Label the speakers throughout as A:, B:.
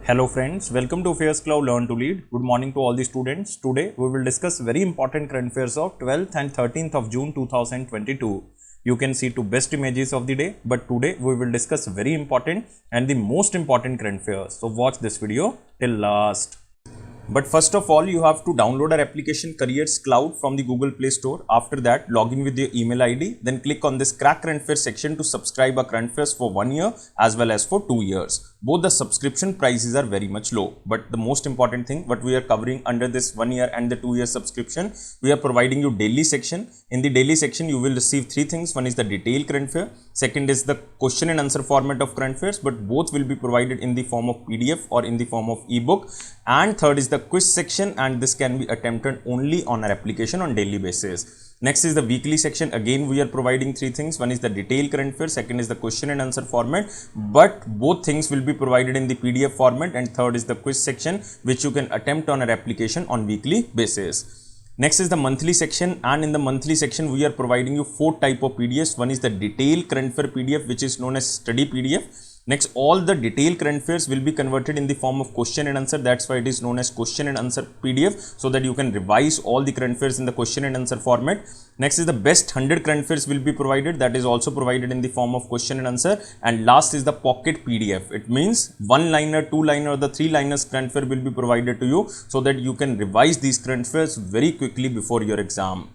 A: Hello friends, welcome to Fairs Club Learn to Lead. Good morning to all the students. Today we will discuss very important current affairs of 12th and 13th of June 2022. You can see two best images of the day, but today we will discuss very important and the most important current affairs. So watch this video till last. But first of all, you have to download our application Careers Cloud from the Google Play Store. After that, log in with your email ID. Then click on this Crack Current Affairs section to subscribe our current affairs for 1 year as well as for 2 years. Both the subscription prices are very much low. But the most important thing, what we are covering under this 1 year and the 2 year subscription, we are providing you daily section. In the daily section, you will receive three things. One is the detailed current affair. Second is the question and answer format of current affairs, but both will be provided in the form of PDF or in the form of ebook. And third is the quiz section, and this can be attempted only on our application on daily basis. Next is the weekly section. Again, we are providing three things. One is the detailed current affair, second is the question and answer format, but both things will be provided in the PDF format, and third is the quiz section, which you can attempt on our application on weekly basis. Next is the monthly section, and in the monthly section we are providing you four type of PDFs. One is the detailed current affair PDF, which is known as study PDF. Next, all the detailed current affairs will be converted in the form of question and answer. That's why it is known as question and answer PDF, so that you can revise all the current affairs in the question and answer format. Next is the best 100 current affairs will be provided. That is also provided in the form of question and answer. And last is the pocket PDF. It means one liner, two liner, or the three liners current affair will be provided to you, so that you can revise these current affairs very quickly before your exam.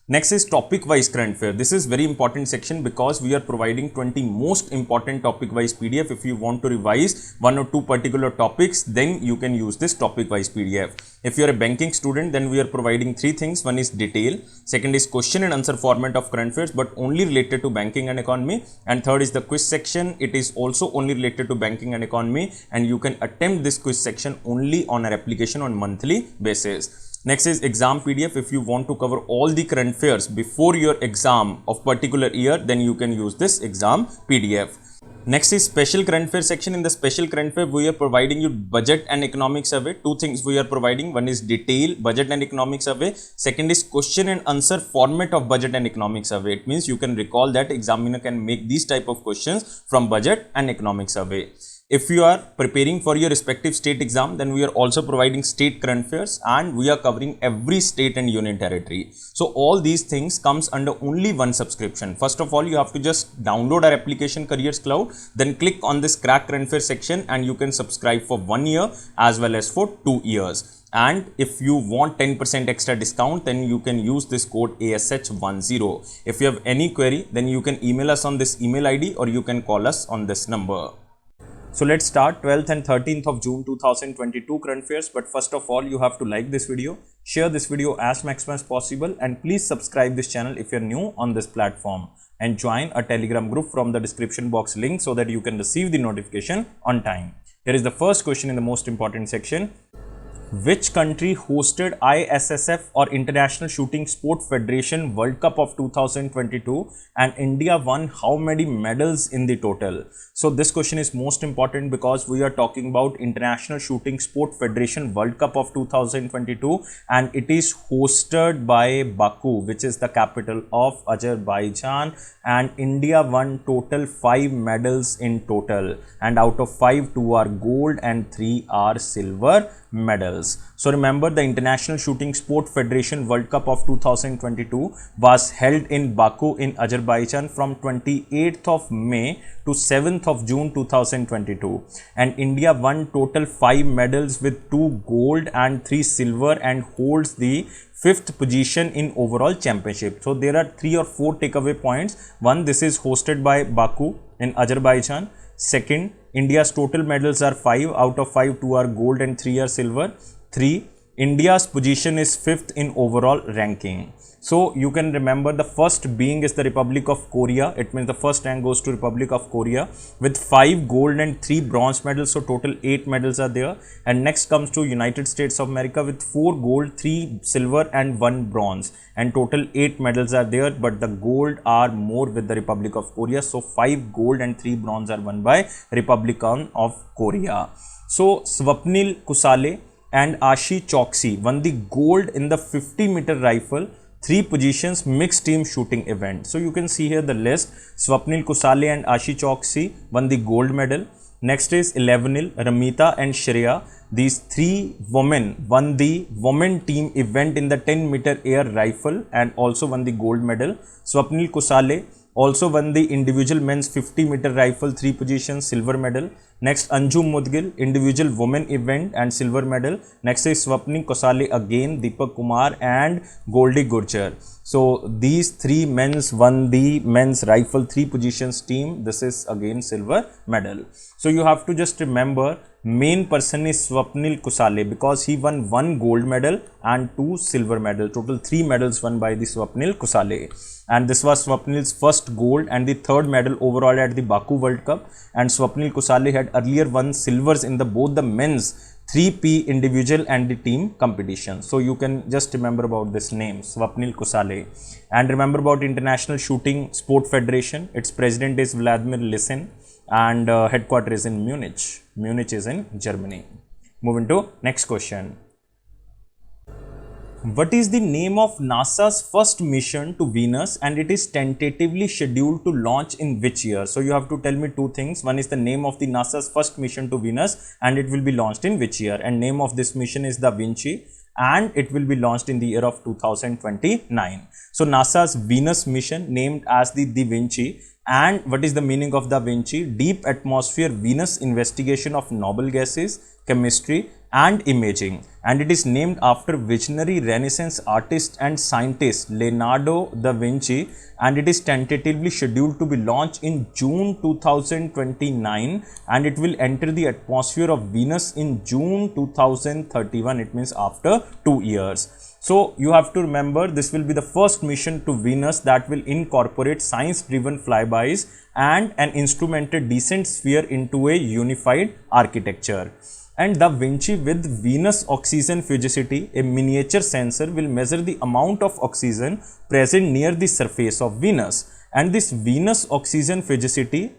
A: Next is topic wise current affair. This is very important section because we are providing 20 most important topic wise PDF. If you want to revise one or two particular topics, then you can use this topic wise PDF. If you are a banking student, then we are providing three things. One is detail, second is question and answer format of current affairs, but only related to banking and economy, and third is the quiz section. It is also only related to banking and economy, and you can attempt this quiz section only on our application on monthly basis. Next is exam PDF. If you want to cover all the current affairs before your exam of particular year, then you can use this exam PDF. Next is special current affairs section. In the special current affair, we are providing you budget and economic survey. Two things we are providing. One is detail, budget and economic survey. Second is question and answer format of budget and economic survey. It means you can recall that examiner can make these type of questions from budget and economic survey. If you are preparing for your respective state exam, then we are also providing state current affairs, and we are covering every state and union territory. So all these things comes under only one subscription. First of all, you have to just download our application Careers Cloud, then click on this Crack Current Affairs section, and you can subscribe for 1 year as well as for 2 years. And if you want 10% extra discount, then you can use this code ASH10. If you have any query, then you can email us on this email ID, or you can call us on this number. So let's start 12th and 13th of June 2022 current affairs. But first of all, you have to like this video, share this video as maximum as possible, and please subscribe this channel if you're new on this platform, and join a Telegram group from the description box link so that you can receive the notification on time. Here is the first question in the most important section. Which country hosted ISSF or International Shooting Sport Federation World Cup of 2022, and India won how many medals in the total? So this question is most important because we are talking about International Shooting Sport Federation World Cup of 2022, and it is hosted by Baku, which is the capital of Azerbaijan, and India won total 5 medals in total, and out of 5, 2 are gold and 3 are silver medals. So remember, the International Shooting Sport Federation World Cup of 2022 was held in Baku in Azerbaijan from 28th of May to 7th of June 2022, and India won total 5 medals with 2 gold and 3 silver, and holds the 5th position in overall championship. So there are 3 or 4 takeaway points. One, this is hosted by Baku in Azerbaijan. Second, India's total medals are 5. Out of 5, 2 are gold and 3 are silver. 3, India's position is 5th in overall ranking. So you can remember the first being is the Republic of Korea. It means the first rank goes to Republic of Korea with 5 gold and 3 bronze medals. So total 8 medals are there. And next comes to United States of America with 4 gold, 3 silver and 1 bronze. And total 8 medals are there, but the gold are more with the Republic of Korea. So 5 gold and 3 bronze are won by Republic of Korea. So Swapnil Kusale and Ashi Choksi won the gold in the 50-meter rifle 3 positions mixed team shooting event. So you can see here the list. Swapnil Kusale and Ashi Choksi won the gold medal. Next is 11-0. Ramita and Shreya. These three women won the women team event in the 10-meter air rifle and also won the gold medal. Swapnil Kusale also won the individual men's 50-meter rifle 3 positions silver medal. Next, Anjum Mudgil, individual women event and silver medal. Next is Swapnil Kusale again, Deepak Kumar and Goldie Gurjar. So these three men's won the men's rifle 3 positions team. This is again silver medal. So you have to just remember main person is Swapnil Kusale because he won 1 gold medal and 2 silver medal. Total 3 medals won by the Swapnil Kusale. And this was Swapnil's first gold and the third medal overall at the Baku World Cup. And Swapnil Kusale had earlier won silvers in both the men's 3P individual and the team competition. So you can just remember about this name, Swapnil Kusale. And remember about International Shooting Sport Federation. Its president is Vladimir Lisin and headquarters is in Munich. Munich is in Germany. Moving to next question. What is the name of NASA's first mission to Venus and it is tentatively scheduled to launch in which year? So you have to tell me two things. One is the name of the NASA's first mission to Venus and it will be launched in which year, and name of this mission is Da Vinci and it will be launched in the year of 2029. So NASA's Venus mission named as the Da Vinci. And what is the meaning of Da Vinci? Deep atmosphere Venus investigation of noble gases, chemistry and imaging, and it is named after visionary Renaissance artist and scientist Leonardo da Vinci, and it is tentatively scheduled to be launched in June 2029 and it will enter the atmosphere of Venus in June 2031. It means after 2 years. So you have to remember this will be the first mission to Venus that will incorporate science driven flybys and an instrumented descent sphere into a unified architecture. And Da Vinci with Venus Oxygen Fugacity, a miniature sensor, will measure the amount of oxygen present near the surface of Venus. And this Venus Oxygen Fugacity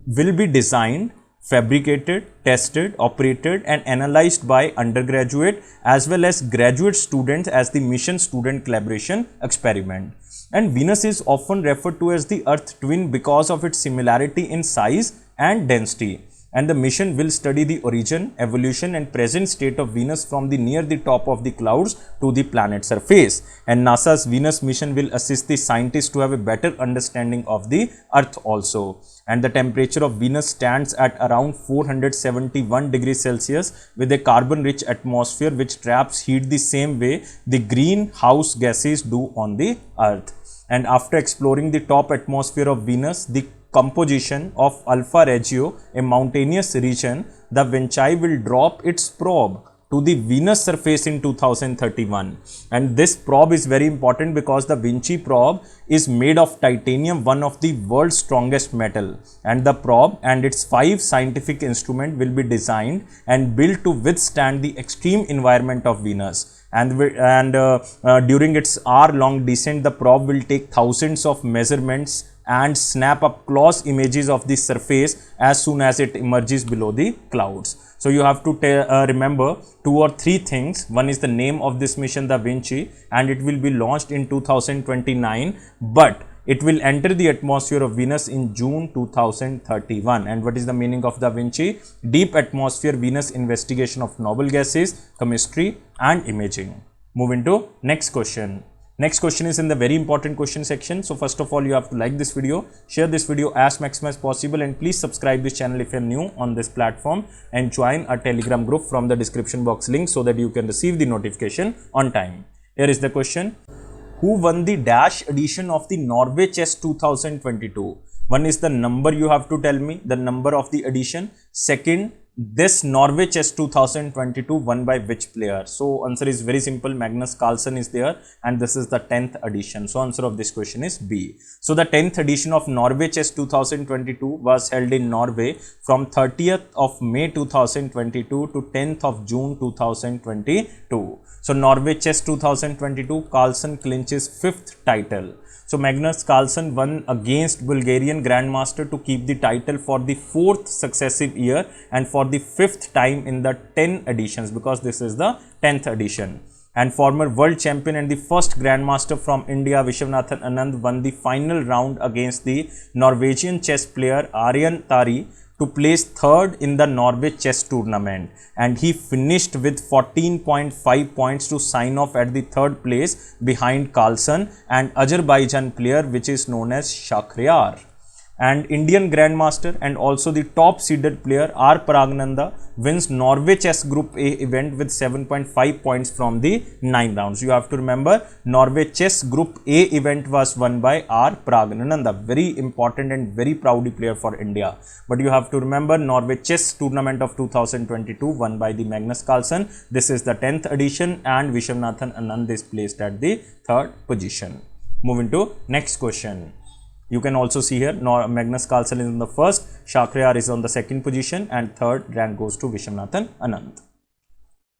A: will be designed, fabricated, tested, operated and analyzed by undergraduate as well as graduate students as the mission student collaboration experiment. And Venus is often referred to as the Earth twin because of its similarity in size and density. And the mission will study the origin, evolution and present state of Venus from the near the top of the clouds to the planet's surface. And NASA's Venus mission will assist the scientists to have a better understanding of the Earth also. And the temperature of Venus stands at around 471 degrees Celsius with a carbon-rich atmosphere which traps heat the same way the greenhouse gases do on the Earth. And after exploring the top atmosphere of Venus, the composition of Alpha Regio, a mountainous region, Da Vinci will drop its probe to the Venus surface in 2031. And this probe is very important because the Vinci probe is made of titanium, one of the world's strongest metal. And the probe and its 5 scientific instruments will be designed and built to withstand the extreme environment of Venus. And during its hour-long descent, the probe will take thousands of measurements and snap up close images of the surface as soon as it emerges below the clouds. So you have to remember 2 or 3 things. One is the name of this mission Da Vinci and it will be launched in 2029, but it will enter the atmosphere of Venus in June 2031. And what is the meaning of Da Vinci? Deep atmosphere Venus investigation of noble gases, chemistry and imaging. Moving to next question. Next question is in the very important question section. So first of all, you have to like this video, share this video as maximum as possible and please subscribe this channel if you are new on this platform and join our Telegram group from the description box link so that you can receive the notification on time. Here is the question. Who won the Dash edition of the Norway Chess 2022? One is the number, you have to tell me the number of the edition. Second, this Norway Chess 2022 won by which player? So answer is very simple, Magnus Carlsen is there and this is the 10th edition. So answer of this question is B. So the 10th edition of Norway Chess 2022 was held in Norway from 30th of May 2022 to 10th of June 2022. So Norway Chess 2022, Carlsen clinches 5th title. So Magnus Carlsen won against Bulgarian Grandmaster to keep the title for the 4th successive year and for the 5th time in the 10 editions, because this is the 10th edition. And former world champion and the first Grandmaster from India, Vishwanathan Anand, won the final round against the Norwegian chess player Aryan Tari to place third in the Norway chess tournament, and he finished with 14.5 points to sign off at the third place behind Carlsen and Azerbaijan player which is known as Shakhriyar. And Indian Grandmaster and also the top seeded player R. Pragnanda wins Norway Chess Group A event with 7.5 points from the 9 rounds. You have to remember, Norway Chess Group A event was won by R. Pragnanda, very important and very proud player for India. But you have to remember, Norway Chess Tournament of 2022 won by the Magnus Carlsen. This is the 10th edition, and Vishwanathan Anand is placed at the 3rd position. Moving to next question. You can also see here Magnus Carlsen is in the first, Shakhriyar is on the second position, and third rank goes to Vishwanathan Anand.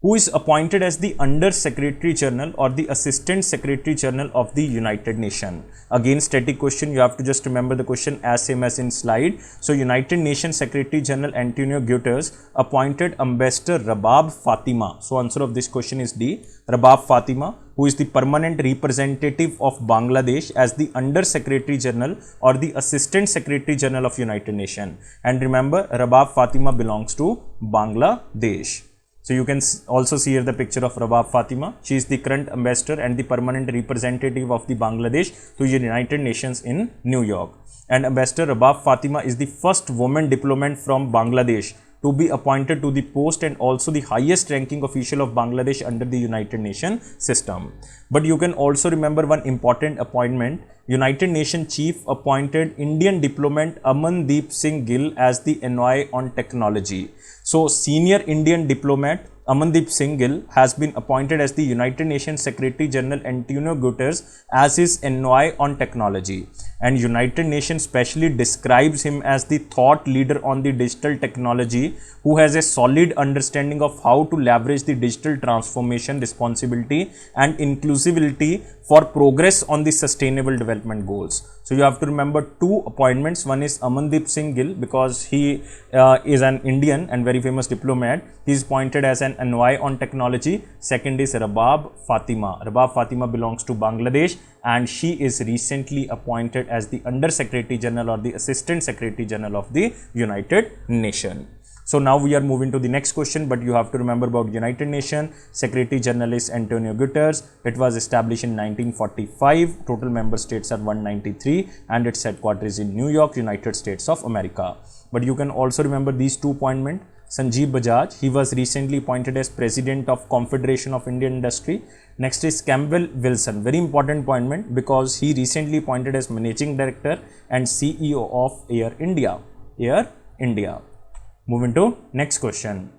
A: Who is appointed as the Under Secretary General or the Assistant Secretary General of the United Nations? Again, static question, you have to just remember the question as same as in slide. So, United Nations Secretary General Antonio Guterres appointed Ambassador Rabab Fatima. So, answer of this question is D. Rabab Fatima, who is the permanent representative of Bangladesh as the Under Secretary General or the Assistant Secretary General of United Nations. And remember, Rabab Fatima belongs to Bangladesh. So you can also see here the picture of Rabab Fatima. She is the current ambassador and the permanent representative of the Bangladesh to the United Nations in New York. And Ambassador Rabab Fatima is the first woman diplomat from Bangladesh to be appointed to the post and also the highest ranking official of Bangladesh under the United Nations system. But you can also remember one important appointment. United Nations chief appointed Indian diplomat Amandeep Singh Gill as the envoy on technology. So, senior Indian diplomat Amandeep Singh Gill has been appointed as the United Nations Secretary General Antonio Guterres as his envoy on technology. And United Nations specially describes him as the thought leader on the digital technology who has a solid understanding of how to leverage the digital transformation, responsibility and inclusivity for progress on the sustainable development goals. So you have to remember two appointments. One is Amandeep Singh Gill because he is an Indian and very famous diplomat. He is appointed as an envoy on technology. Second is Rabab Fatima. Rabab Fatima belongs to Bangladesh and she is recently appointed as the Under Secretary General or the Assistant Secretary General of the United Nations. So now we are moving to the next question, but you have to remember about United Nations. Secretary General is Antonio Guterres. It was established in 1945. Total member states are 193 and its headquarters is in New York, United States of America. But you can also remember these two appointments. Sanjeev Bajaj, he was recently appointed as President of Confederation of Indian Industry. Next is Campbell Wilson, very important appointment because he recently appointed as Managing Director and CEO of Air India. Air India. Moving to next question.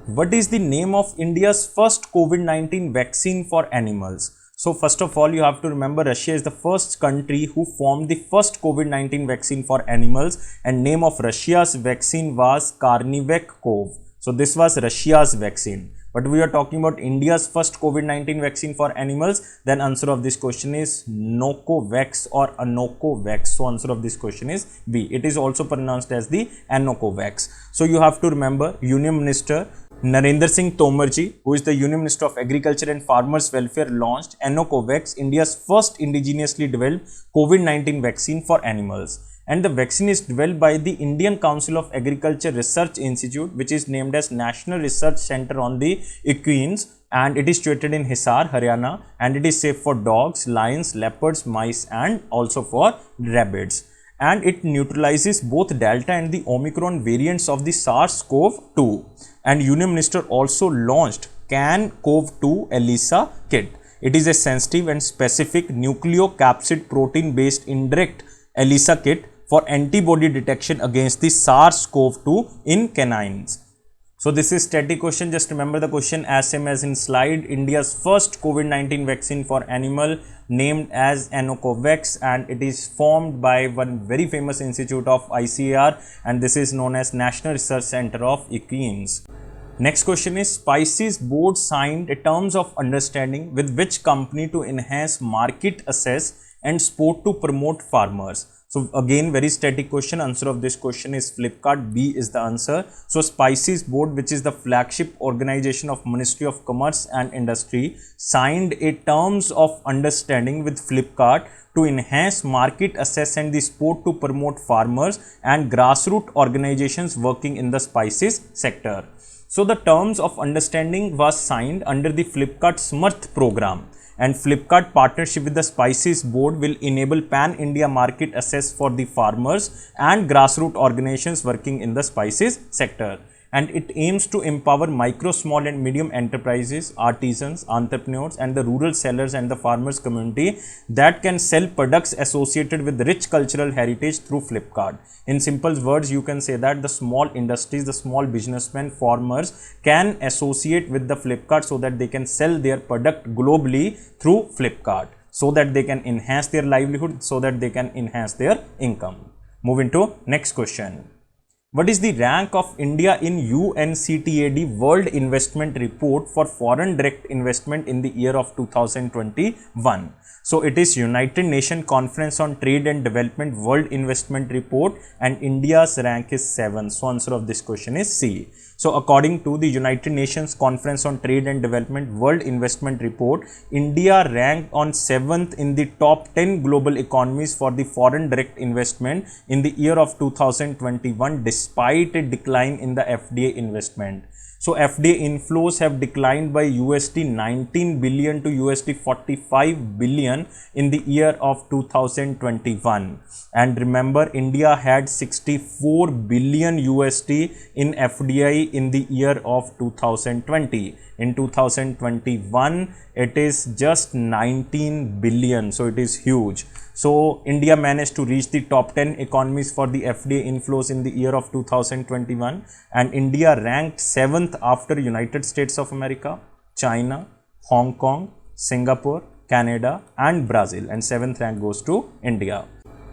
A: What is the name of India's first COVID-19 vaccine for animals? So first of all, you have to remember Russia is the first country who formed the first COVID-19 vaccine for animals, and name of Russia's vaccine was Carnivac-Cov. So this was Russia's vaccine. But we are talking about India's first COVID-19 vaccine for animals, then answer of this question is Nocovax or Anocovax. So answer of this question is B. It is also pronounced as the Anocovax. So you have to remember Union Minister Narendra Singh Tomar ji, who is the Union Minister of Agriculture and Farmers Welfare, launched Anocovax, India's first indigenously developed COVID-19 vaccine for animals. And the vaccine is developed by the Indian Council of Agriculture Research Institute, which is named as National Research Center on the Equines, and it is situated in Hisar, Haryana, and it is safe for dogs, lions, leopards, mice and also for rabbits. And it neutralizes both Delta and the Omicron variants of the SARS-CoV-2. And Union Minister also launched CAN-CoV-2 ELISA kit. It is a sensitive and specific nucleocapsid protein based indirect ELISA kit for antibody detection against the SARS-CoV-2 in canines. So this is static question. Just remember the question as same as in slide. India's first COVID-19 vaccine for animal named as Anocovax, and it is formed by one very famous institute of ICAR, and this is known as National Research Center of Equines. Next question is Spices board signed a terms of understanding with which company to enhance market access and support to promote farmers. So again, very static question. Answer of this question is Flipkart. B is the answer. So Spices Board, which is the flagship organization of Ministry of Commerce and Industry, signed a terms of understanding with Flipkart to enhance market access and the support to promote farmers and grassroots organizations working in the spices sector. So the terms of understanding was signed under the Flipkart Samarth program, and Flipkart partnership with the Spices Board will enable pan-India market access for the farmers and grassroots organizations working in the spices sector. And it aims to empower micro, small and medium enterprises, artisans, entrepreneurs and the rural sellers and the farmers community that can sell products associated with rich cultural heritage through Flipkart. In simple words, you can say that the small industries, the small businessmen, farmers can associate with the Flipkart so that they can sell their product globally through Flipkart, so that they can enhance their livelihood, so that they can enhance their income. Moving to next question. What is the rank of India in UNCTAD World Investment Report for foreign direct investment in the year of 2021? So it is United Nations Conference on Trade and Development World Investment Report, and India's rank is 7. So answer of this question is C. So according to the United Nations Conference on Trade and Development World Investment Report, India ranked on 7th in the top 10 global economies for the foreign direct investment in the year of 2021, despite a decline in the FDI investment. So FDI inflows have declined by USD 19 billion to USD 45 billion in the year of 2021. And remember, India had 64 billion USD in FDI in the year of 2020. In 2021, it is just 19 billion. So it is huge. So India managed to reach the top 10 economies for the FDI inflows in the year of 2021, and India ranked 7th after United States of America, China, Hong Kong, Singapore, Canada and Brazil, and 7th rank goes to India.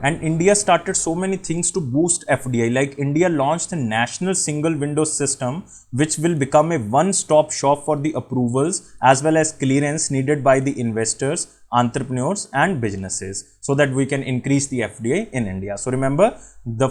A: And India started so many things to boost FDI, like India launched a national single window system which will become a one-stop shop for the approvals as well as clearance needed by the investors, entrepreneurs and businesses, so that we can increase the FDI in India. So remember, the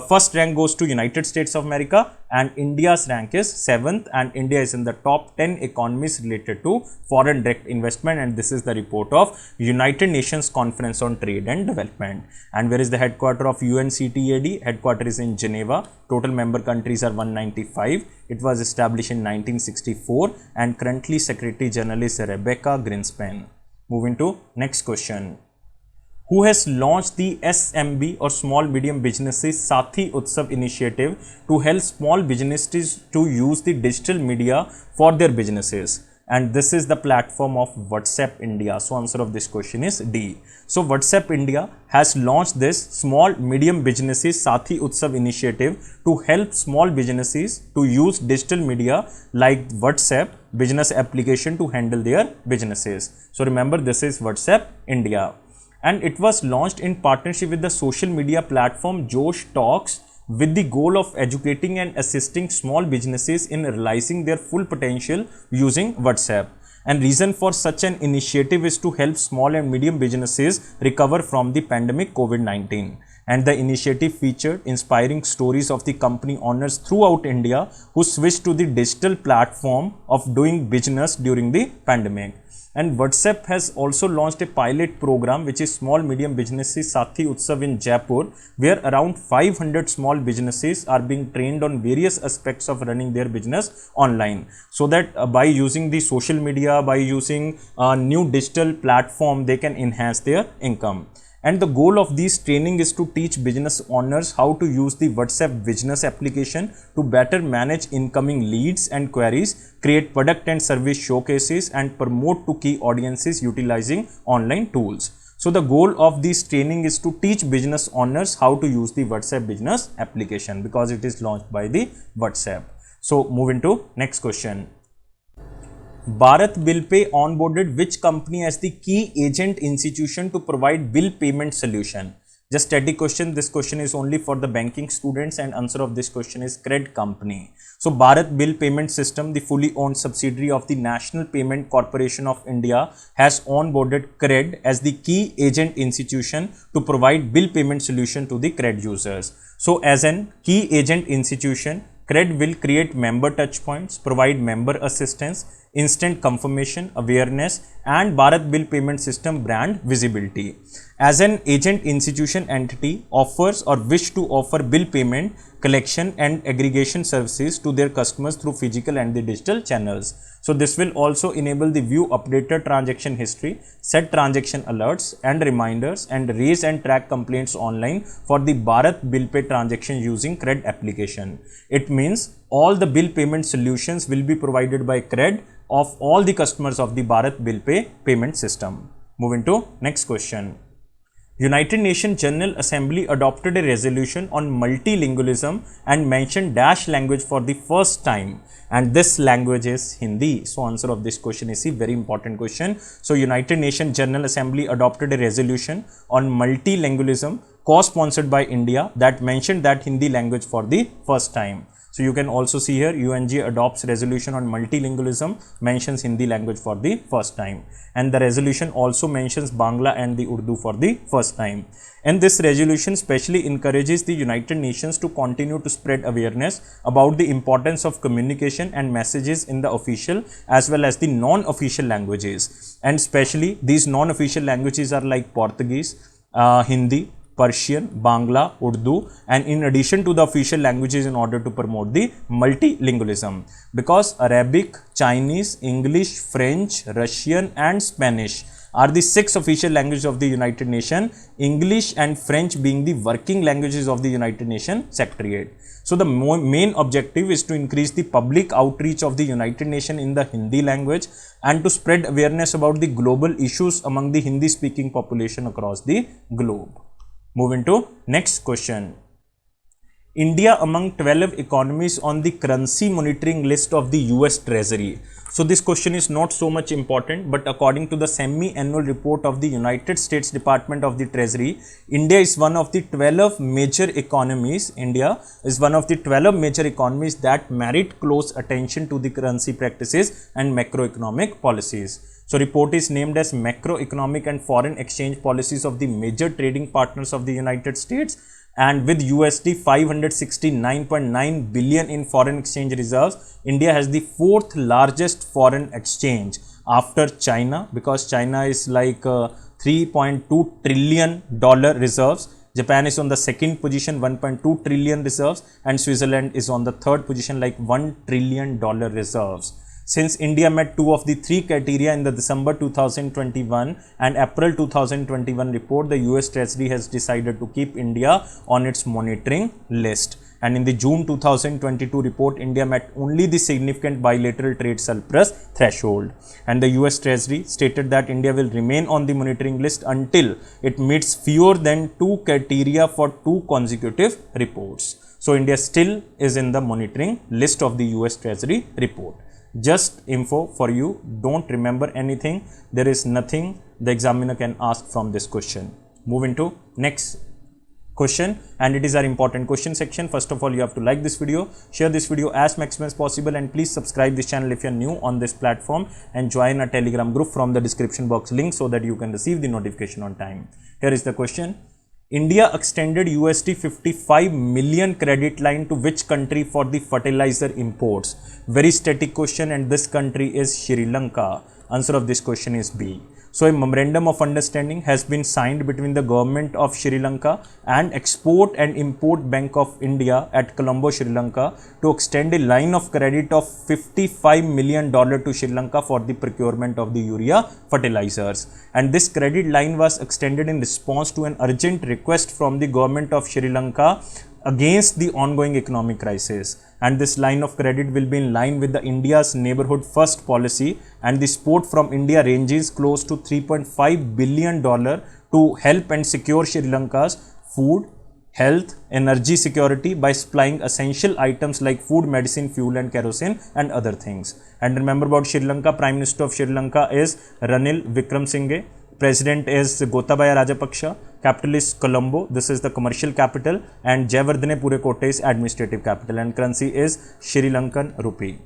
A: first rank goes to United States of America and India's rank is 7th, and India is in the top 10 economies related to foreign direct investment, and this is the report of United Nations Conference on Trade and Development. And where is the headquarter of UNCTAD? Headquarter is in Geneva. Total member countries are 195. It was established in 1964 and currently Secretary General is Rebecca Greenspan. Moving to next question. Who has launched the SMB or Small Medium Businesses Sathi Utsav initiative to help small businesses to use the digital media for their businesses? And this is the platform of WhatsApp India. So answer of this question is D. So WhatsApp India has launched this Small Medium Businesses Sathi Utsav initiative to help small businesses to use digital media like WhatsApp business application to handle their businesses. So remember, this is WhatsApp India. And it was launched in partnership with the social media platform Josh Talks, with the goal of educating and assisting small businesses in realizing their full potential using WhatsApp. And reason for such an initiative is to help small and medium businesses recover from the pandemic COVID-19. And the initiative featured inspiring stories of the company owners throughout India who switched to the digital platform of doing business during the pandemic. And WhatsApp has also launched a pilot program which is Small Medium Businesses Sathi Utsav in Jaipur, where around 500 small businesses are being trained on various aspects of running their business online, so that by using the social media, by using a new digital platform, they can enhance their income. And the goal of these training is to teach business owners how to use the WhatsApp business application to better manage incoming leads and queries, create product and service showcases, and promote to key audiences utilizing online tools. So the goal of this training is to teach business owners how to use the WhatsApp business application, because it is launched by the WhatsApp. So moving to next question. Bharat BillPay onboarded which company as the key agent institution to provide bill payment solution? Just static question. This question is only for the banking students, and answer of this question is CRED company. So Bharat Bill Payment System, the fully owned subsidiary of the National Payment Corporation of India, has onboarded CRED as the key agent institution to provide bill payment solution to the CRED users. So as an key agent institution, CRED will create member touchpoints, provide member assistance, instant confirmation, awareness, and Bharat Bill Payment System brand visibility. As an agent institution entity offers or wish to offer bill payment, collection and aggregation services to their customers through physical and the digital channels. So this will also enable the view updated transaction history, set transaction alerts and reminders, and raise and track complaints online for the Bharat Bill Pay transaction using CRED application. It means all the bill payment solutions will be provided by CRED of all the customers of the Bharat Bill Pay payment system. Moving to next question. United Nations General Assembly adopted a resolution on multilingualism and mentioned dash language for the first time, and this language is Hindi. So answer of this question is a very important question. So United Nations General Assembly adopted a resolution on multilingualism co-sponsored by India that mentioned that Hindi language for the first time. So you can also see here UNG adopts resolution on multilingualism, mentions Hindi language for the first time, and the resolution also mentions Bangla and the Urdu for the first time. And this resolution specially encourages the United Nations to continue to spread awareness about the importance of communication and messages in the official as well as the non-official languages. And especially these non-official languages are like Portuguese, Hindi, Persian, Bangla, Urdu, and in addition to the official languages in order to promote the multilingualism, because Arabic, Chinese, English, French, Russian and Spanish are the 6 official languages of the United Nations, English and French being the working languages of the United Nations Secretariat. So the main objective is to increase the public outreach of the United Nations in the Hindi language and to spread awareness about the global issues among the Hindi speaking population across the globe. Moving to next question. India among 12 economies on the currency monitoring list of the US Treasury. So this question is not so much important, but according to the semi-annual report of the United States Department of the Treasury, India is one of the 12 major economies. India is one of the 12 major economies that merit close attention to the currency practices and macroeconomic policies. So report is named as Macroeconomic and Foreign Exchange Policies of the Major Trading Partners of the United States, and with USD 569.9 billion in foreign exchange reserves, India has the 4th largest foreign exchange after China, because China is like $3.2 trillion reserves. Japan is on the 2nd position, 1.2 trillion reserves, and Switzerland is on the 3rd position, like $1 trillion reserves. Since India met 2 of the 3 criteria in the December 2021 and April 2021 report, the US Treasury has decided to keep India on its monitoring list. And in the June 2022 report, India met only the significant bilateral trade surplus threshold. And the US Treasury stated that India will remain on the monitoring list until it meets fewer than 2 criteria for 2 consecutive reports. So India still is in the monitoring list of the US Treasury report. Just info for you, don't remember anything. There is nothing the examiner can ask from this question. Moving to next question, and it is our important question section. First of all, you have to like this video, share this video as maximum as possible, and please subscribe this channel if you are new on this platform, and join a Telegram group from the description box link so that you can receive the notification on time. Here is the question. India extended USD 55 million credit line to which country for the fertilizer imports? Very static question, and this country is Sri Lanka. Answer of this question is B. So a memorandum of understanding has been signed between the government of Sri Lanka and Export and Import Bank of India at Colombo, Sri Lanka, to extend a line of credit of $55 million to Sri Lanka for the procurement of the urea fertilizers. And this credit line was extended in response to an urgent request from the government of Sri Lanka against the ongoing economic crisis. And this line of credit will be in line with the India's neighborhood first policy, and the support from India ranges close to $3.5 billion to help and secure Sri Lanka's food, health, energy security by supplying essential items like food, medicine, fuel and kerosene and other things. And remember about Sri Lanka, Prime Minister of Sri Lanka is Ranil Wickremesinghe. President is Gotabaya Rajapaksa. Capital is Colombo. This is the commercial capital. And Jayawardene Purekotte is administrative capital. And currency is Sri Lankan rupee.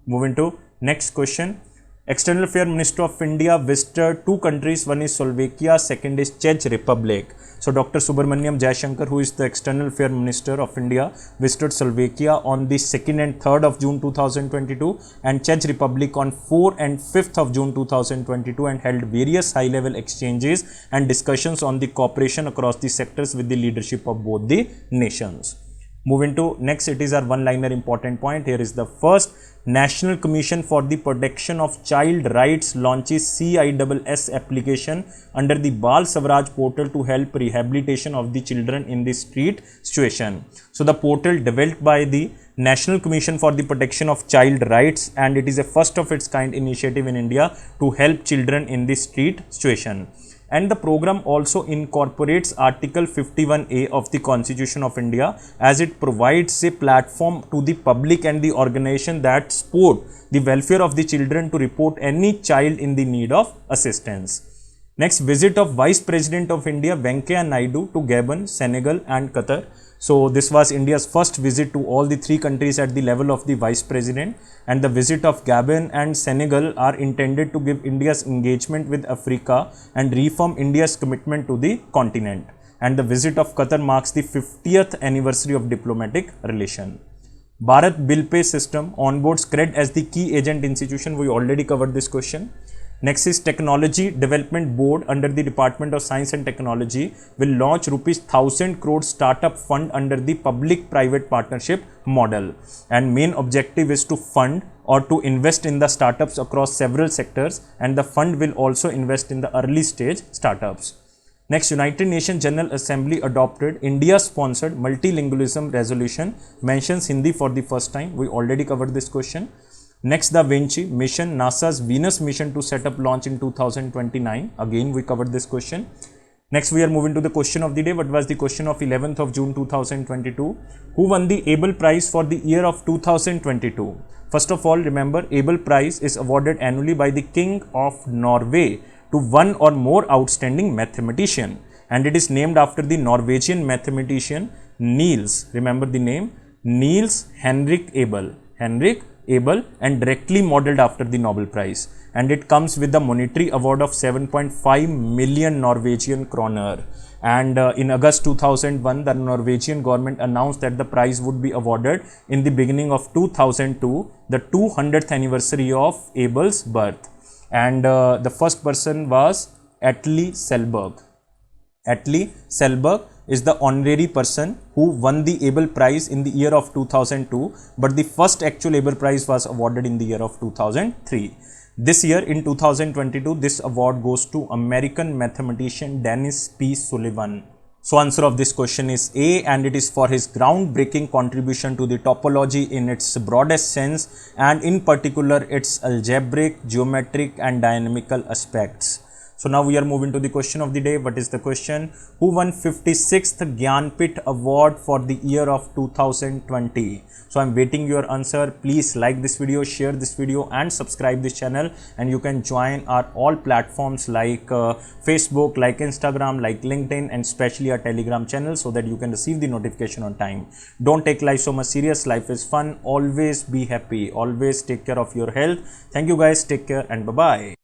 A: Moving to next question. External Affairs Minister of India visited two countries. One is Slovakia, second is Czech Republic. So Dr. Subramaniam Jaishankar, who is the External Affairs Minister of India, visited Slovakia on the 2nd and 3rd of June 2022 and Czech Republic on 4th and 5th of June 2022 and held various high-level exchanges and discussions on the cooperation across the sectors with the leadership of both the nations. Moving to next, it is our one-liner important point. Here is the first. National Commission for the Protection of Child Rights launches CISS application under the Bal Swaraj portal to help rehabilitation of the children in the street situation. So the portal developed by the National Commission for the Protection of Child Rights, and it is a first of its kind initiative in India to help children in the street situation. And the program also incorporates Article 51A of the Constitution of India, as it provides a platform to the public and the organization that support the welfare of the children to report any child in the need of assistance. Next, visit of Vice President of India Venkaiah Naidu to Gabon, Senegal and Qatar. So this was India's first visit to all the three countries at the level of the Vice President, and the visit of Gabon and Senegal are intended to give India's engagement with Africa and reaffirm India's commitment to the continent. And the visit of Qatar marks the 50th anniversary of diplomatic relation. Bharat Bill Pay System onboards CRED as the key agent institution. We already covered this question. Next is Technology Development Board under the Department of Science and Technology will launch rupees 1000 crore startup fund under the public-private partnership model. And main objective is to fund or to invest in the startups across several sectors, and the fund will also invest in the early stage startups. Next, United Nations General Assembly adopted India-sponsored multilingualism resolution, mentions Hindi for the first time. We already covered this question. Next, Da Vinci mission, NASA's Venus mission to set up launch in 2029. Again, we covered this question. Next, we are moving to the question of the day. What was the question of 11th of June 2022? Who won the Abel Prize for the year of 2022? First of all, remember, Abel Prize is awarded annually by the King of Norway to one or more outstanding mathematician, and it is named after the Norwegian mathematician Niels. Remember the name? Niels Henrik Abel. Henrik Abel, and directly modeled after the Nobel Prize, and it comes with the monetary award of 7.5 million Norwegian kroner. And in August 2001, the Norwegian government announced that the prize would be awarded in the beginning of 2002, the 200th anniversary of Abel's birth. And the first person was Atle Selberg. Atle Selberg is the honorary person who won the Abel Prize in the year of 2002, but the first actual Abel Prize was awarded in the year of 2003. This year in 2022, this award goes to American mathematician Dennis P. Sullivan. So answer of this question is A, and it is for his groundbreaking contribution to the topology in its broadest sense, and in particular its algebraic, geometric and dynamical aspects. So now we are moving to the question of the day. What is the question? Who won 56th Gyanpith Award for the year of 2020? So I'm waiting your answer. Please like this video, share this video and subscribe this channel, and you can join our all platforms like Facebook, like Instagram, like LinkedIn, and especially our Telegram channel, so that you can receive the notification on time. Don't take life so much serious. Life is fun. Always be happy. Always take care of your health. Thank you guys. Take care and bye-bye.